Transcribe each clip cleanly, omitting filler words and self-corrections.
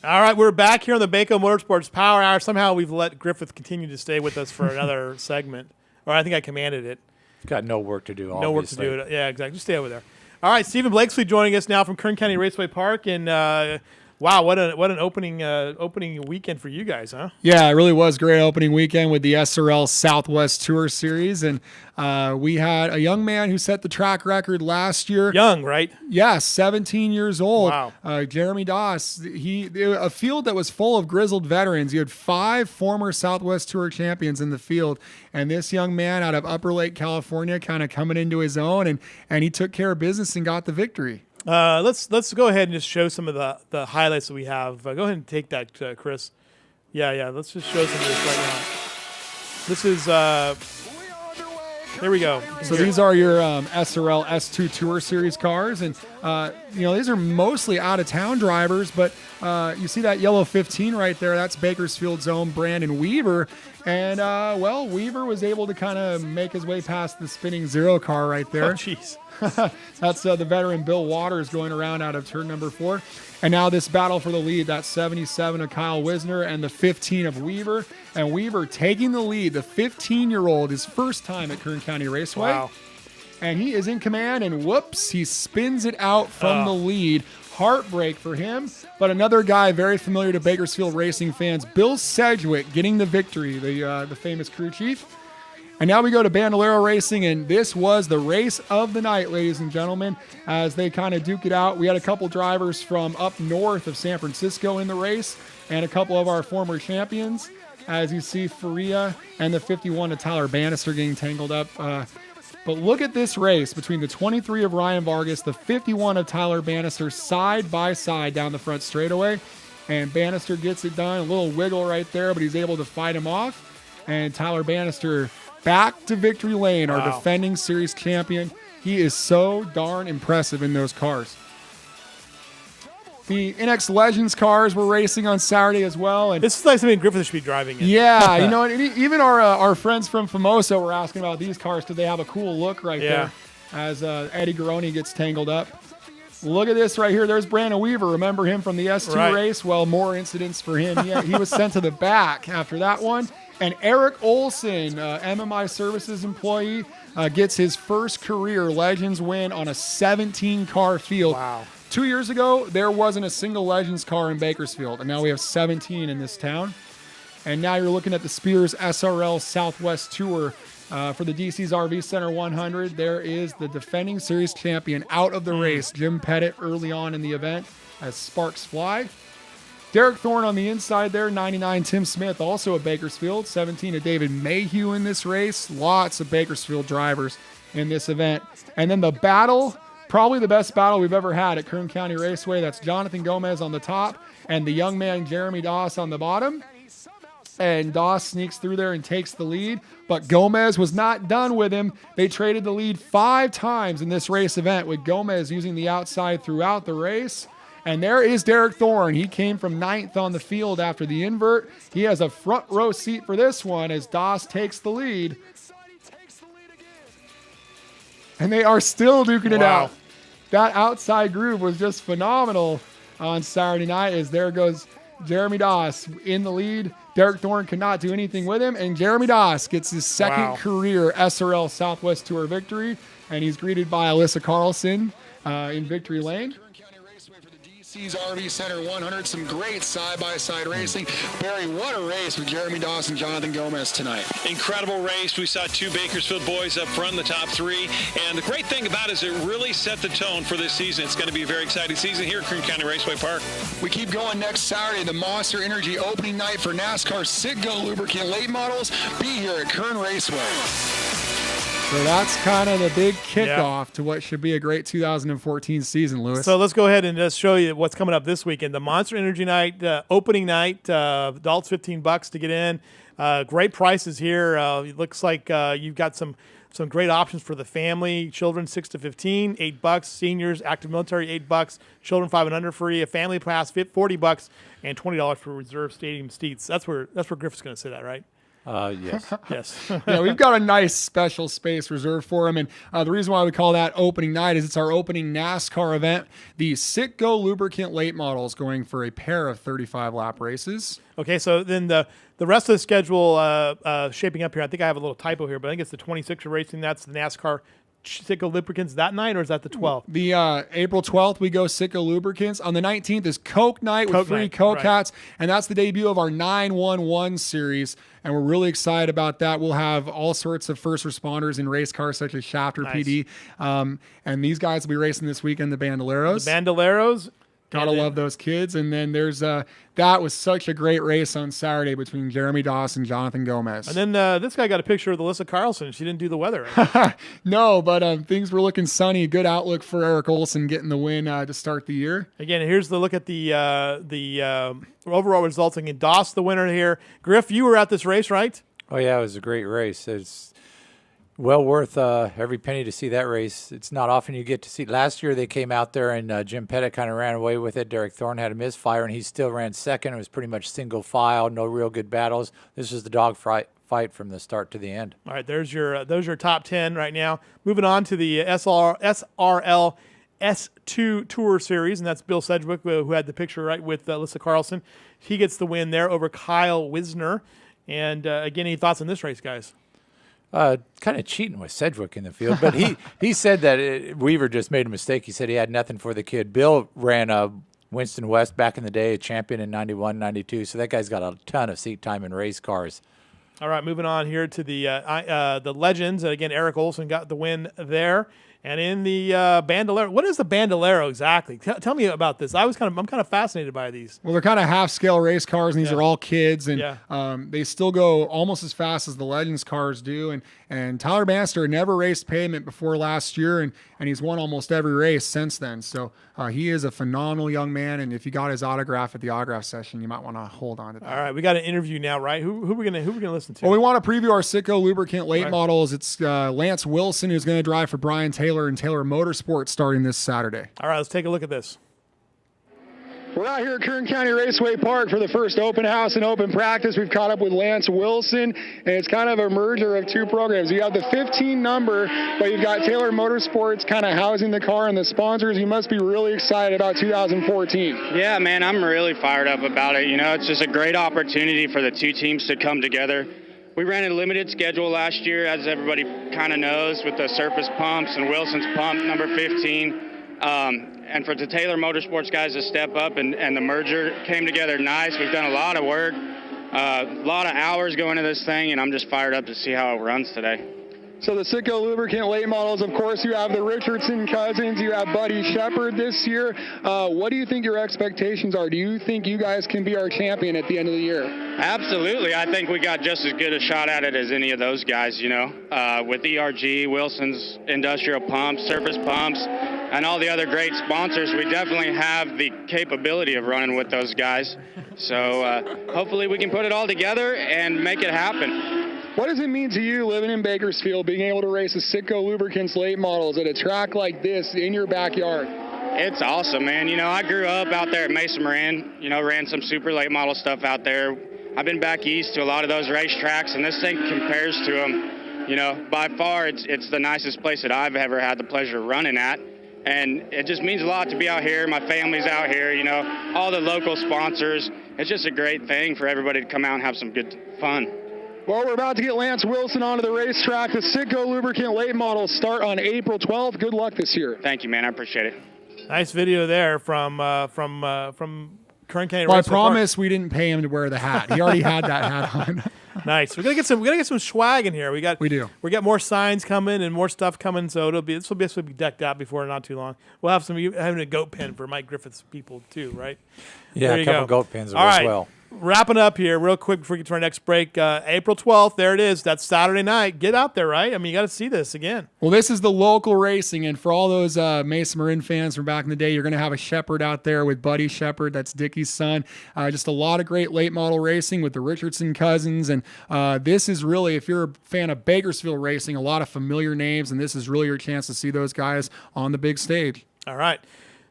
All right, we're back here on the Baco Motorsports Power Hour. Somehow we've let Griffith continue to stay with us for another segment. Or I think I commanded it. Got no work to do, obviously. No work to do. Yeah, exactly. Just stay over there. All right, Stephen Blakesley joining us now from Kern County Raceway Park. And, wow, what an opening weekend for you guys, huh? Yeah, it really was a great opening weekend with the SRL Southwest Tour Series. And we had a young man who set the track record last year. Young, right? Yeah, 17 years old. Wow. Jeremy Doss. A field that was full of grizzled veterans. You had 5 former Southwest Tour champions in the field. And this young man out of Upper Lake, California, kind of coming into his own. And he took care of business and got the victory. Let's go ahead and just show some of the highlights that we have. Go ahead and take that, Chris. Yeah. Let's just show some of this right now. This is there we go. So these are your SRL S2 Tour Series cars, and these are mostly out of town drivers. But you see that yellow 15 right there? That's Bakersfield's own Brandon Weaver. And, Weaver was able to kind of make his way past the spinning zero car right there. Oh, jeez. That's the veteran Bill Waters going around out of turn number 4. And now this battle for the lead, that's 77 of Kyle Wisner and the 15 of Weaver. And Weaver taking the lead, the 15-year-old, his first time at Kern County Raceway. Wow. And he is in command, and whoops, he spins it out from the lead. Heartbreak for him, but another guy very familiar to Bakersfield racing fans, Bill Sedgwick, getting the victory, the famous crew chief. And now we go to Bandolero Racing, and this was the race of the night, ladies and gentlemen, as they kind of duke it out. We had a couple drivers from up north of San Francisco in the race, and a couple of our former champions. As you see, Faria and the 51 of Tyler Bannister getting tangled up. But look at this race between the 23 of Ryan Vargas, the 51 of Tyler Bannister, side by side down the front straightaway. And Bannister gets it done. A little wiggle right there, but he's able to fight him off. And Tyler Bannister back to victory lane, our defending series champion. He is so darn impressive in those cars. The NX Legends cars were racing on Saturday as well. And this is like something Griffith should be driving in. Yeah, even our friends from Famoso were asking about these cars because they have a cool look right there as Eddie Garoni gets tangled up. Look at this right here. There's Brandon Weaver. Remember him from the S2 race? Well, more incidents for him. He was sent to the back after that one. And Eric Olson, MMI Services employee, gets his first career Legends win on a 17-car field. Wow. 2 years ago, there wasn't a single Legends car in Bakersfield, and now we have 17 in this town. And now you're looking at the Spears SRL Southwest Tour for the DC's RV Center 100. There is the defending series champion out of the race, Jim Pettit, early on in the event as sparks fly. Derek Thorne on the inside there, 99 Tim Smith, also at Bakersfield, 17 of David Mayhew in this race. Lots of Bakersfield drivers in this event. And then the battle, probably the best battle we've ever had at Kern County Raceway. That's Jonathan Gomez on the top and the young man Jeremy Doss on the bottom. And Doss sneaks through there and takes the lead. But Gomez was not done with him. They traded the lead 5 times in this race event, with Gomez using the outside throughout the race. And there is Derek Thorne. He came from 9th on the field after the invert. He has a front row seat for this one as Doss takes the lead. And they are still duking it out. That outside groove was just phenomenal on Saturday night, as there goes Jeremy Doss in the lead. Derek Thorne could not do anything with him, and Jeremy Doss gets his second career SRL Southwest Tour victory, and he's greeted by Alyssa Carlson in victory lane. RV Center 100, some great side-by-side racing. Barry, what a race with Jeremy Doss and Jonathan Gomez tonight. Incredible race. We saw 2 Bakersfield boys up front in the top 3. And the great thing about it is it really set the tone for this season. It's going to be a very exciting season here at Kern County Raceway Park. We keep going next Saturday, the Monster Energy opening night for NASCAR Citgo Lubricant late models. Be here at Kern Raceway. So that's kind of the big kickoff to what should be a great 2014 season, Lewis. So let's go ahead and just show you what's coming up this weekend. The Monster Energy Night, opening night, adults $15 to get in. Great prices here. It looks like you've got some great options for the family. Children 6 to 15, $8. Seniors, active military, $8. Children 5 and under free. A family pass, $40, and $20 for reserved stadium seats. That's where Griffith's going to sit at, right? Yes. Yes. Yeah, we've got a nice special space reserved for him. And the reason why we call that opening night is it's our opening NASCAR event. The Citgo Lubricant late model is going for a pair of 35-lap races. Okay, so then the rest of the schedule shaping up here, I think I have a little typo here, but I think it's the 26er racing. That's the NASCAR Citgo Lubricants that night, or is that the 12th? The April 12th, we go Citgo Lubricants. On the 19th is Coke Night with Coke free Night, Coke right. hats, and that's the debut of our 911 series, and we're really excited about that. We'll have all sorts of first responders in race cars such as Shafter Nice. PD, and these guys will be racing this weekend, the Bandoleros. Bandoleros. Gotta And then- love those kids. And then there's that was such a great race on Saturday between Jeremy Dawson and Jonathan Gomez. And then this guy got a picture of Alyssa Carlson. She didn't do the weather. Right? No, but things were looking sunny. Good outlook for Eric Olson getting the win to start the year. Again, here's the look at the overall results. Again, Doss the winner here. Griff, you were at this race, right? Oh, yeah, it was a great race. It's well worth every penny to see that race. It's not often you get to see. Last year they came out there and Jim Pettit kind of ran away with it. Derek Thorne had a misfire, and he still ran second. It was pretty much single file, no real good battles. This was the dog fight from the start to the end. All right, there's your top 10 right now. Moving on to the SRL S2 Tour Series, and that's Bill Sedgwick, who had the picture right with Alyssa Carlson. He gets the win there over Kyle Wisner. And again, any thoughts on this race, guys? Kind of cheating with Sedgwick in the field, but he said that Weaver just made a mistake. He said he had nothing for the kid. Bill ran Winston West back in the day, a champion in 91, 92, so that guy's got a ton of seat time in race cars. All right, moving on here to the Legends. And again, Eric Olson got the win there. And in the Bandolero, what is the Bandolero exactly? Tell me about this. I'm kind of fascinated by these. Well, they're kind of half-scale race cars, and these are all kids, and Yeah. they still go almost as fast as the Legends cars do. And Tyler Bannister never raced pavement before last year, and he's won almost every race since then. So he is a phenomenal young man, and if you got his autograph at the autograph session, you might want to hold on to that. All right, we got an interview now, right? Who we gonna listen to? Well, we want to preview our Citgo Lubricant late models. It's Lance Wilson, who's going to drive for Brian Taylor and Taylor Motorsports starting this Saturday. All right, let's take a look at this. We're out here at Kern County Raceway Park for the first open house and open practice. We've caught up with Lance Wilson, and it's kind of a merger of two programs. You have the 15 number, but you've got Taylor Motorsports kind of housing the car and the sponsors. You must be really excited about 2014. Yeah, man, I'm really fired up about it. You know, it's just a great opportunity for the two teams to come together. We ran a limited schedule last year, as everybody kind of knows, with the surface pumps and Wilson's pump, number 15. And for the Taylor Motorsports guys to step up and the merger came together nice. We've done a lot of work, a lot of hours going into this thing, and I'm just fired up to see how it runs today. So the Citgo Lubricant late models, of course, you have the Richardson cousins, you have Buddy Shepard this year. What do you think your expectations are? Do you think you guys can be our champion at the end of the year? Absolutely. I think we got just as good a shot at it as any of those guys, you know, with ERG, Wilson's Industrial Pumps, Surface Pumps, and all the other great sponsors. We definitely have the capability of running with those guys. So hopefully we can put it all together and make it happen. What does it mean to you living in Bakersfield, being able to race a Citgo Lubricants late models at a track like this in your backyard? It's awesome, man. You know, I grew up out there at Mesa Marin, you know, ran some super late model stuff out there. I've been back east to a lot of those racetracks, and this thing compares to them. You know, by far, it's the nicest place that I've ever had the pleasure of running at. And it just means a lot to be out here. My family's out here, you know, all the local sponsors. It's just a great thing for everybody to come out and have some good fun. Well, we're about to get Lance Wilson onto the racetrack. The Citgo Lubricant late models start on April 12th. Good luck this year. Thank you, man. I appreciate it. Nice video there from Kern County. Well, I Raceway promise we didn't pay him to wear the hat. He already had that hat on. Park. Nice. We gotta get some swag in here. We do. We got more signs coming and more stuff coming. So this will be decked out before not too long. We'll have having a goat pen for Mike Griffith's people too, right? Yeah, There a you couple go. goat pins will All work right. well. Wrapping up here real quick before we get to our next break. April 12th, there it is. That's Saturday night. Get out there, right? I mean, you got to see this again. Well, this is the local racing, and for all those Mesa Marin fans from back in the day, you're going to have a Shepard out there with Buddy Shepard. That's Dickie's son. Just a lot of great late model racing with the Richardson cousins, and this is really, if you're a fan of Bakersfield racing, a lot of familiar names, and this is really your chance to see those guys on the big stage. All right.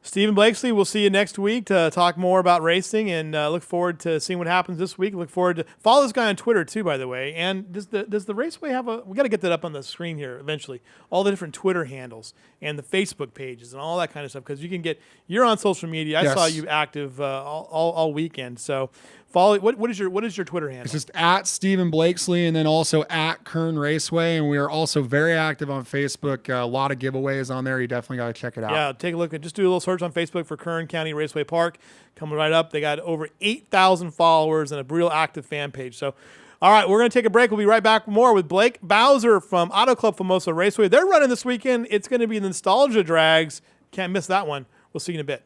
Stephen Blakesley, we'll see you next week to talk more about racing, and look forward to seeing what happens this week. Look forward to follow this guy on Twitter too, by the way. And does the Raceway have we got to get that up on the screen here eventually. All the different Twitter handles and the Facebook pages and all that kind of stuff, because you're on social media. I saw you active all weekend. So follow. What is your Twitter handle? It's just at Stephen Blakesley, and then also at Kern Raceway, and we are also very active on Facebook. A lot of giveaways on there. You definitely got to check it out. Yeah, take a look. Just do a little search on Facebook for Kern County Raceway Park. Coming right up. They got over 8,000 followers and a real active fan page. So, all right, we're going to take a break. We'll be right back with more with Blake Bowser from Auto Club Famoso Raceway. They're running this weekend. It's going to be the Nostalgia Drags. Can't miss that one. We'll see you in a bit.